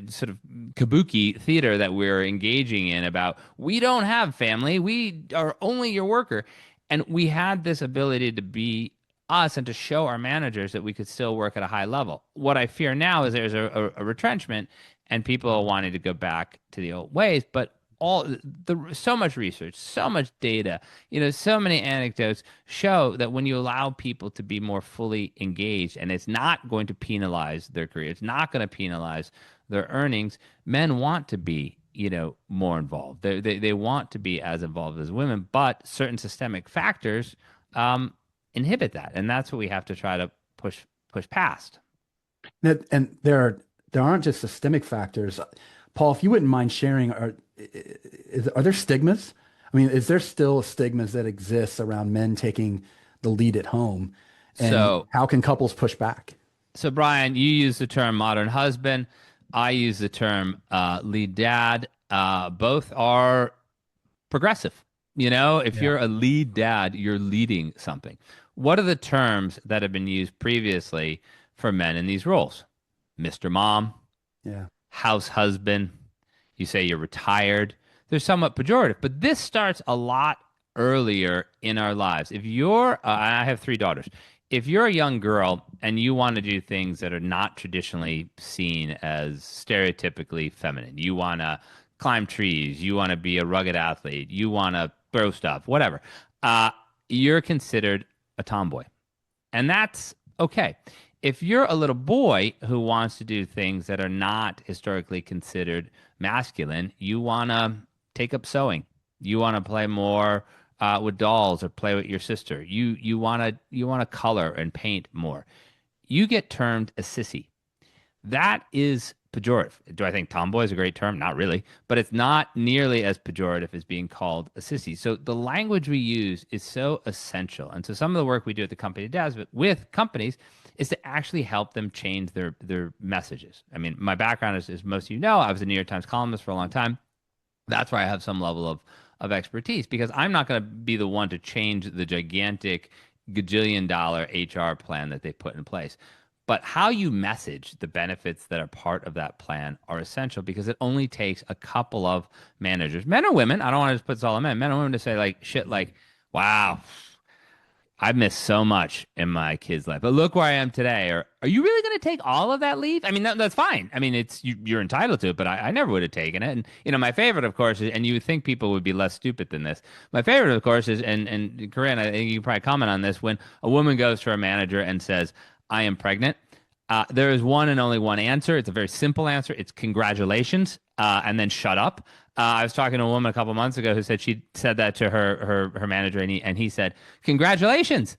sort of kabuki theater that we're engaging in about we don't have family, we are only your worker. And we had this ability to be us and to show our managers that we could still work at a high level. What I fear now is there's a retrenchment and people are wanting to go back to the old ways, but so much research, so much data, so many anecdotes show that when you allow people to be more fully engaged, and it's not going to penalize their career, it's not going to penalize their earnings, men want to be, more involved. They want to be as involved as women, but certain systemic factors inhibit that, and that's what we have to try to push past. And there aren't just systemic factors. Paul, if you wouldn't mind sharing, are there stigmas? I mean, is there still stigmas that exist around men taking the lead at home? And so, how can couples push back? So, Brian, you use the term modern husband. I use the term lead dad. Both are progressive. If you're a lead dad, you're leading something. What are the terms that have been used previously for men in these roles? Mr. Mom. Yeah. House husband, you say you're retired. They're somewhat pejorative, but this starts a lot earlier in our lives. If you're, I have 3 daughters. If you're a young girl and you want to do things that are not traditionally seen as stereotypically feminine, you want to climb trees, you want to be a rugged athlete, you want to throw stuff, whatever, you're considered a tomboy. And that's okay. If you're a little boy who wants to do things that are not historically considered masculine, you want to take up sewing. You want to play more with dolls or play with your sister. You want to color and paint more. You get termed a sissy. That is pejorative. Do I think tomboy is a great term? Not really, but it's not nearly as pejorative as being called a sissy. So the language we use is so essential. And so some of the work we do at the company does with companies is to actually help them change their messages. I mean, my background is, as most of you know, I was a New York Times columnist for a long time. That's why I have some level of expertise, because I'm not going to be the one to change the gigantic gajillion-dollar HR plan that they put in place. But how you message the benefits that are part of that plan are essential, because it only takes a couple of managers, men or women. I don't want to just put this all on men or women, to say like shit like, wow, I've missed so much in my kid's life, but look where I am today. Or, are you really going to take all of that leave? I mean, that's fine. I mean, you're entitled to it, but I never would have taken it. And my favorite, of course, is, and you would think people would be less stupid than this. My favorite, of course, is, and Corinne, I think you can probably comment on this, when a woman goes to her manager and says, "I am pregnant." There is one and only one answer. It's a very simple answer. It's congratulations, and then shut up. I was talking to a woman a couple months ago who said she said that to her manager, and he said, "Congratulations,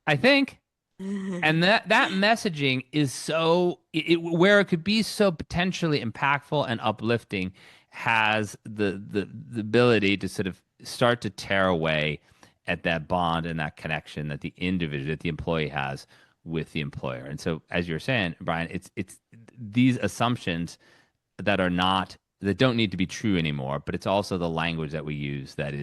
I think." And that messaging is so where it could be so potentially impactful and uplifting, has the ability to sort of start to tear away at that bond and that connection that the individual, that the employee has with the employer. And so, as you're saying, Brian, it's these assumptions that don't need to be true anymore, but it's also the language that we use that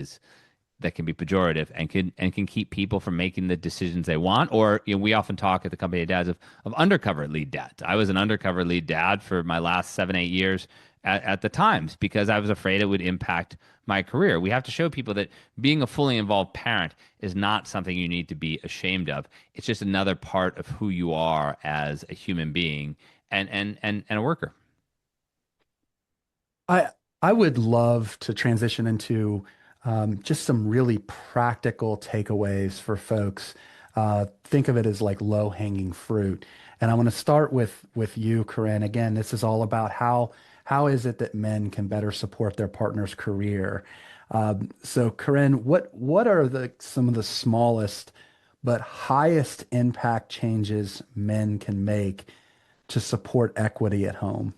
can be pejorative and can keep people from making the decisions they want. Or, we often talk at the company of dads of undercover lead dads. I was an undercover lead dad for my last 7-8 years at the Times, because I was afraid it would impact my career. We have to show people that being a fully involved parent is not something you need to be ashamed of. It's just another part of who you are as a human being and a worker. I would love to transition into just some really practical takeaways for folks. Think of it as like low-hanging fruit. And I want to start with you, Corinne. Again, this is all about how is it that men can better support their partner's career. So, Corinne, what are some of the smallest but highest impact changes men can make to support equity at home?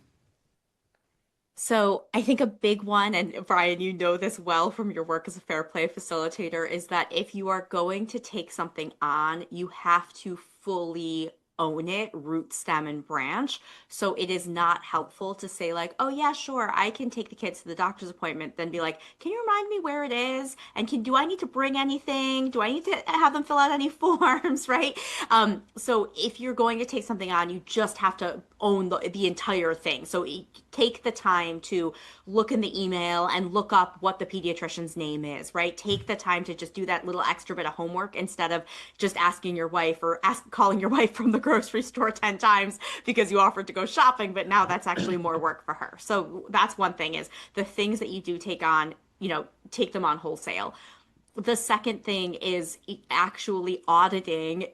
So I think a big one, and Brian, you know this well from your work as a fair play facilitator, is that if you are going to take something on, you have to fully own it, root, stem, and branch. So it is not helpful to say like, oh yeah, sure, I can take the kids to the doctor's appointment, then be like, can you remind me where it is? And do I need to bring anything? Do I need to have them fill out any forms, right? So if you're going to take something on, you just have to own the entire thing. So take the time to look in the email and look up what the pediatrician's name is, right? Take the time to just do that little extra bit of homework instead of just asking your wife or calling your wife from the grocery store 10 times because you offered to go shopping, but now that's actually more work for her. So that's one thing, is the things that you do take on, take them on wholesale. The second thing is actually auditing,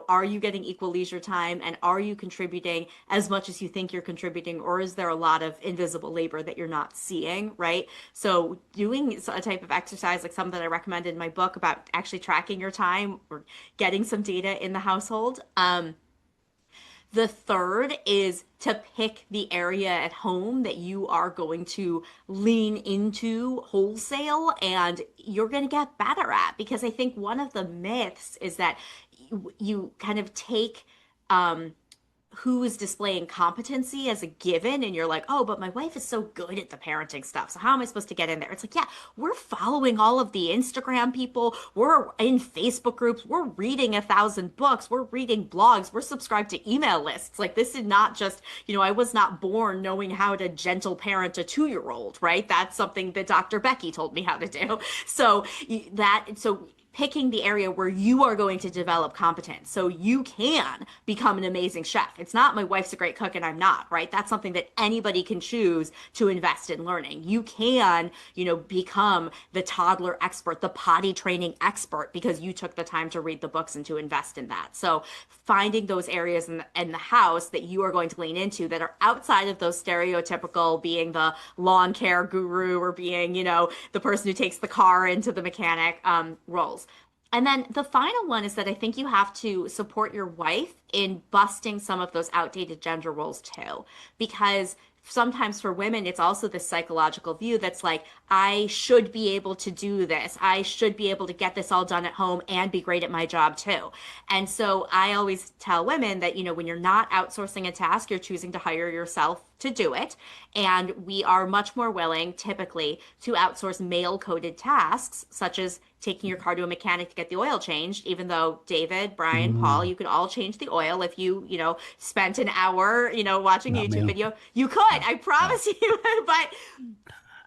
are you getting equal leisure time, and are you contributing as much as you think you're contributing, or is there a lot of invisible labor that you're not seeing, right? So doing a type of exercise like some that I recommend in my book about actually tracking your time or getting some data in the household. The third is to pick the area at home that you are going to lean into wholesale and you're going to get better at. Because I think one of the myths is that you kind of take who is displaying competency as a given, and you're like, oh, but my wife is so good at the parenting stuff, so how am I supposed to get in there? It's like, yeah, we're following all of the Instagram people, we're in Facebook groups, we're reading 1,000 books, we're reading blogs, we're subscribed to email lists. Like, this is not just, I was not born knowing how to gentle parent a 2-year-old, right? That's something that Dr. Becky told me how to do. So picking the area where you are going to develop competence so you can become an amazing chef. It's not my wife's a great cook and I'm not, right? That's something that anybody can choose to invest in learning. You can, become the toddler expert, the potty training expert, because you took the time to read the books and to invest in that. So finding those areas in the house that you are going to lean into that are outside of those stereotypical being the lawn care guru or being, the person who takes the car into the mechanic roles. And then the final one is that I think you have to support your wife in busting some of those outdated gender roles too, because sometimes for women, it's also this psychological view that's like, I should be able to do this. I should be able to get this all done at home and be great at my job too. And so I always tell women that, when you're not outsourcing a task, you're choosing to hire yourself to do it. And we are much more willing, typically, to outsource male-coded tasks, such as taking your car to a mechanic to get the oil changed, even though David, Brian, Paul, you could all change the oil if you spent an hour, watching a Not YouTube me. video. You could, I promise you. But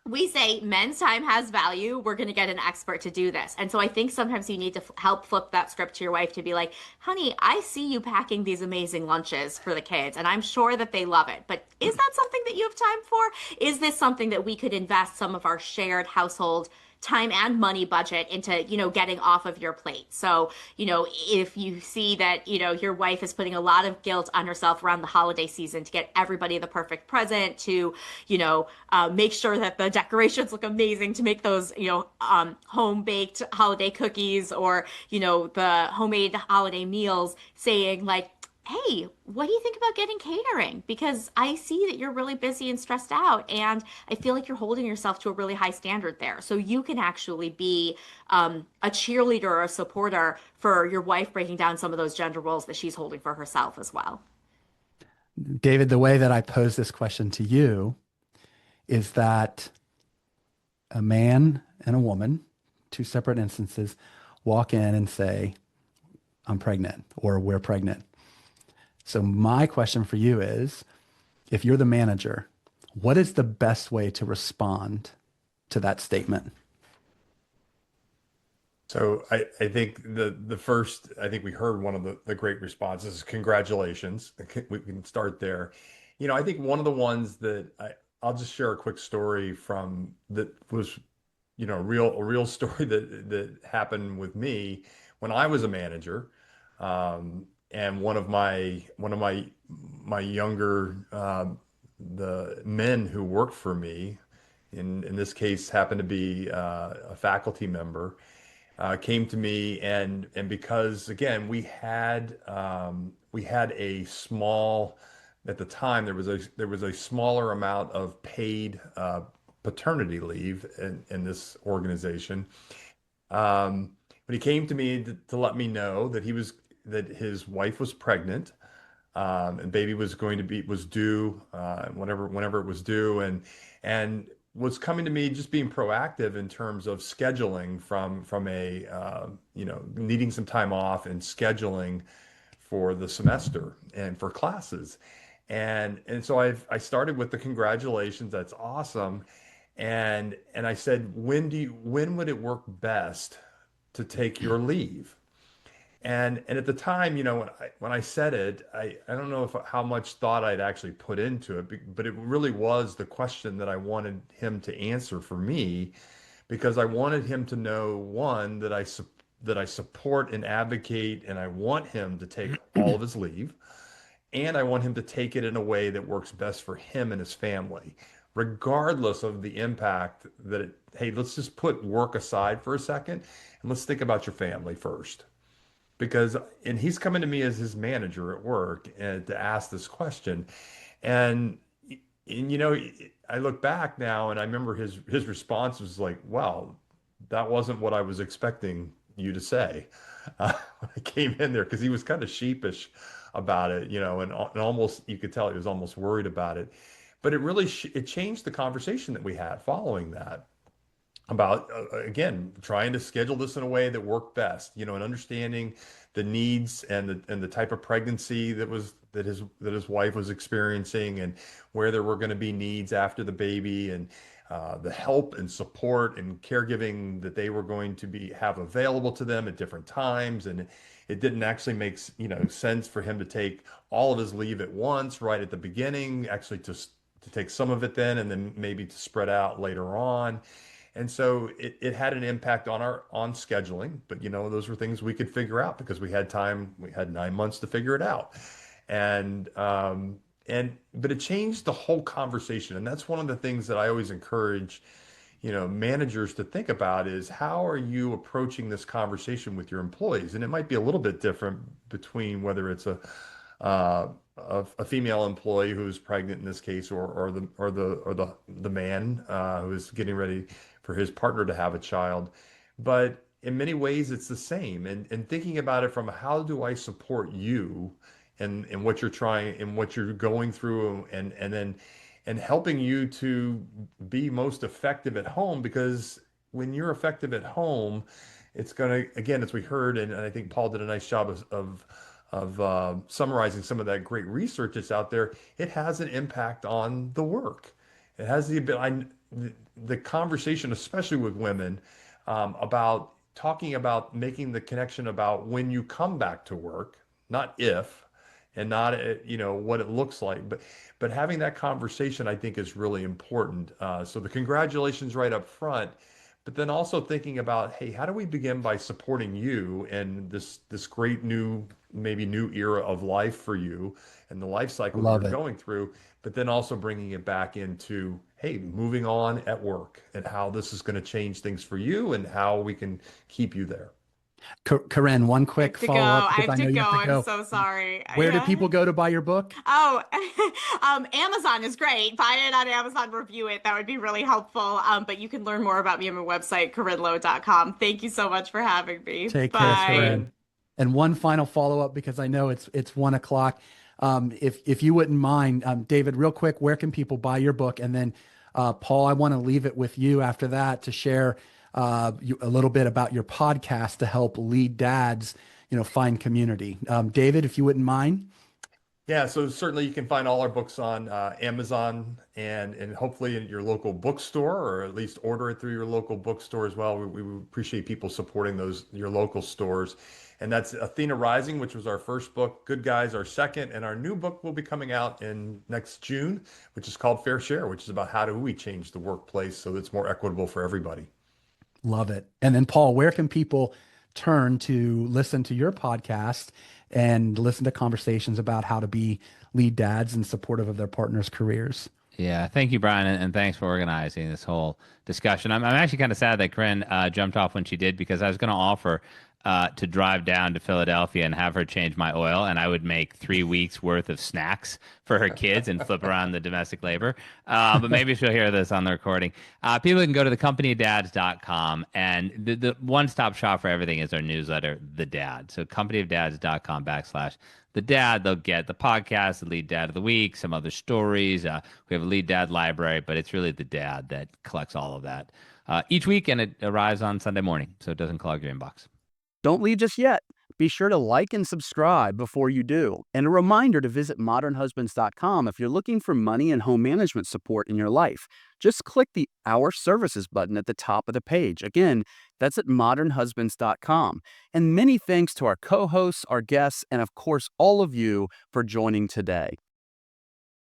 we say men's time has value. We're going to get an expert to do this. And so I think sometimes you need to help flip that script to your wife to be like, honey, I see you packing these amazing lunches for the kids, and I'm sure that they love it. But is that something that you have time for? Is this something that we could invest some of our shared household time and money budget into, getting off of your plate? So, if you see that, your wife is putting a lot of guilt on herself around the holiday season to get everybody the perfect present, to, make sure that the decorations look amazing, to make those, home baked holiday cookies, or, the homemade holiday meals, saying like, hey, what do you think about getting catering? Because I see that you're really busy and stressed out, and I feel like you're holding yourself to a really high standard there. So you can actually be a cheerleader or a supporter for your wife breaking down some of those gender roles that she's holding for herself as well. David, the way that I pose this question to you is that a man and a woman, two separate instances, walk in and say, I'm pregnant, or we're pregnant. So my question for you is, if you're the manager, what is the best way to respond to that statement? So I think the first, I think we heard one of the great responses is congratulations. We can start there. I think one of the ones that I'll just share a quick story from that was, a real story that happened with me when I was a manager. And one of my younger the men who worked for me, in this case happened to be a faculty member, came to me, and because again we had a small, at the time there was a smaller amount of paid paternity leave in this organization. But he came to me to let me know that that his wife was pregnant, and baby was due whenever it was due, and was coming to me just being proactive in terms of scheduling from a needing some time off and scheduling for the semester and for classes, and so I started with the congratulations, that's awesome, and I said, when would it work best to take your leave? And at the time, when I said it, I don't know how much thought I'd actually put into it, but it really was the question that I wanted him to answer for me, because I wanted him to know, one, that I support and advocate, and I want him to take all of his leave, and I want him to take it in a way that works best for him and his family, regardless of the impact hey, let's just put work aside for a second and let's think about your family first. And he's coming to me as his manager at work and to ask this question. And I look back now and I remember his response was like, well, that wasn't what I was expecting you to say. When I came in there, because he was kind of sheepish about it, and almost, you could tell he was almost worried about it. But it really, it changed the conversation that we had following that, about again, trying to schedule this in a way that worked best, and understanding the needs and the type of pregnancy that his wife was experiencing, and where there were going to be needs after the baby, and the help and support and caregiving that they were going to have available to them at different times. And it didn't actually make sense for him to take all of his leave at once right at the beginning, actually to take some of it then, and then maybe to spread out later on. And so it had an impact on scheduling, but those were things we could figure out because we had time. We had 9 months to figure it out, but it changed the whole conversation. And that's one of the things that I always encourage, managers to think about, is how are you approaching this conversation with your employees? And it might be a little bit different between whether it's a female employee who's pregnant in this case, or the man who is getting ready for his partner to have a child. But in many ways, it's the same. And thinking about it from, how do I support you and what you're trying and what you're going through, and then and helping you to be most effective at home. Because when you're effective at home, it's going to, again, as we heard, and I think Paul did a nice job of summarizing some of that great research that's out there. It has an impact on the work. It has the conversation, especially with women, about talking about making the connection about when you come back to work, not if, and not what it looks like, but having that conversation, I think, is really important. So the congratulations right up front, but then also thinking about, hey, how do we begin by supporting you and this great maybe new era of life for you and the life cycle that Love you're it. going through, but then also bringing it back into, hey, moving on at work and how this is going to change things for you and how we can keep you there. Corinne, one I have quick to go. follow up I because have I to know you go. have to I'm go. so sorry. Where do Yeah. people go to buy your book? Oh, Amazon is great. Find it on Amazon, review it. That would be really helpful. But you can learn more about me on my website, CorinneLow.com. Thank you so much for having me. Take care, Thanks, Bye. Corinne. And one final follow up because I know it's 1 o'clock. If you wouldn't mind, David, real quick, where can people buy your book? And then Paul, I want to leave it with you after that to share a little bit about your podcast to help lead dads, find community. David, if you wouldn't mind. Yeah, so certainly you can find all our books on Amazon and hopefully in your local bookstore, or at least order it through your local bookstore as well. We appreciate people supporting your local stores. And that's Athena Rising, which was our first book, Good Guys, our second, and our new book will be coming out in next June, which is called Fair Share, which is about how do we change the workplace so that it's more equitable for everybody. Love it. And then Paul, where can people turn to listen to your podcast and listen to conversations about how to be lead dads and supportive of their partners' careers? Yeah, thank you, Brian, and thanks for organizing this whole discussion. I'm actually kind of sad that Corinne jumped off when she did, because I was going to offer to drive down to Philadelphia and have her change my oil, and I would make 3 weeks worth of snacks for her kids and flip around the domestic labor. But maybe she'll hear this on the recording. People can go to thecompanyofdads.com, and the one-stop shop for everything is our newsletter, The Dad. So companyofdads.com/The Dad. They'll get the podcast, the lead dad of the week, some other stories. We have a lead dad library, but it's really The Dad that collects all of that each week, and it arrives on Sunday morning, so it doesn't clog your inbox. Don't leave just yet. Be sure to like and subscribe before you do. And a reminder to visit modernhusbands.com if you're looking for money and home management support in your life. Just click the Our Services button at the top of the page. Again, that's at modernhusbands.com. And many thanks to our co-hosts, our guests, and of course, all of you for joining today.